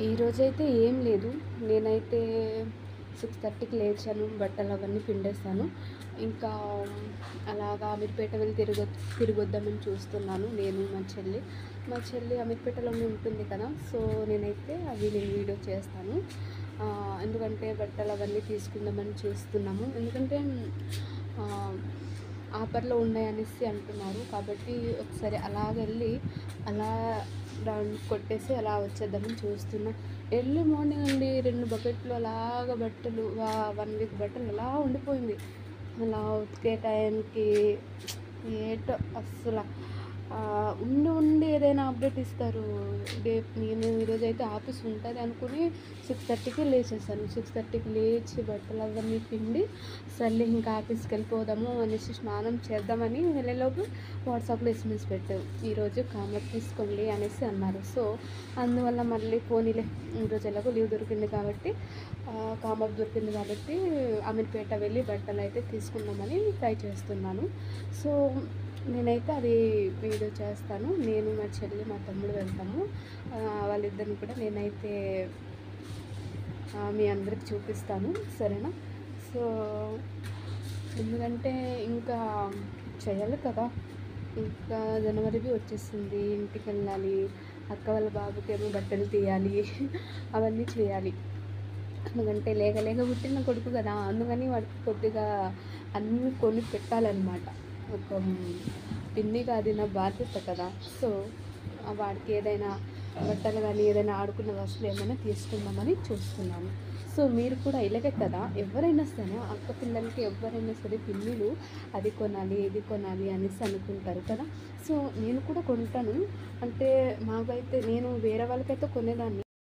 ఈరోజైతే ఏం లేదు. నేనైతే 6:30కి లేచాను. బట్టలు అవన్నీ పిండేసాను. ఇంకా అలాగా అమీర్పేట వెళ్ళి తిరిగొద్దామని చూస్తున్నాను నేను, మా చెల్లి అమీర్పేటలోనే ఉంటుంది కదా. సో నేనైతే నేను వీడియో చేస్తాను. ఎందుకంటే బట్టలు అవన్నీ తీసుకుందామని చూస్తున్నాము. ఎందుకంటే ఆఫర్లో ఉన్నాయనేసి అంటున్నారు. కాబట్టి ఒకసారి అలాగెళ్ళి అలా దాన్ని కొట్టేసి అలా వచ్చేద్దామని చూస్తున్నా. ఎర్లీ మార్నింగ్ అండి 2 బకెట్లు అలాగ బట్టలు 1 వీక్ బట్టలు అలా ఉండిపోయింది. అలా ఉతికే టైంకి ఏటో అస్సల ఉండి ఏదైనా అప్డేట్ ఇస్తారు. నేను ఈరోజైతే ఆఫీస్ ఉంటుంది అనుకుని 6:30కి లేచేసాను. 6:30కి లేచి బట్టలు అవన్నీ పిండి సర్లే ఇంకా ఆఫీస్కి వెళ్ళిపోదాము అనేసి స్నానం చేద్దామని వెళ్ళేలోపు వాట్సాప్లో ఎస్ఎంఎస్ పెట్టారు, ఈరోజు కామత్ తీసుకోండి అనేసి అన్నారు. సో అందువల్ల మళ్ళీ పోనీలే, ఈరోజు ఎలాగో లీవ్ దొరికింది కాబట్టి కామత్ దొరికింది కాబట్టి అమీర్పేట వెళ్ళి బట్టలు అయితే తీసుకుందామని ట్రై చేస్తున్నాను. సో నేనైతే అది వీడియో చేస్తాను. నేను, మా చెల్లి, మా తమ్ముడు వెళ్తాము. వాళ్ళిద్దరిని కూడా నేనైతే మీ అందరికి చూపిస్తాను, సరేనా? సో ఎందుకంటే ఇంకా చేయాలి కదా, ఇంకా జనవరికి వచ్చేసింది, ఇంటికి వెళ్ళాలి, అక్క వాళ్ళ బాబుకేమో బట్టలు తీయాలి అవన్నీ చేయాలి. ఎందుకంటే లేక పుట్టిన కొడుకు కదా, అందుకని వాడికి కొద్దిగా అన్నీ కొని పెట్టాలన్నమాట. ఒక పిన్నిగా అది నా బాధ్యత కదా. సో వాడికి ఏదైనా బట్టలు కానీ ఏదైనా ఆడుకునే వస్తువులు ఏమైనా తీసుకుందామని చూస్తున్నాను. సో మీరు కూడా ఇలాగే కదా, ఎవరైనా సరే అక్క పిల్లలకి ఎవరైనా సరే పిన్నిలు అది కొనాలి ఇది కొనాలి అనేసి అనుకుంటారు కదా. సో నేను కూడా కొంటాను. అంటే మాకైతే నేను వేరే వాళ్ళకైతే కొనేదాన్ని.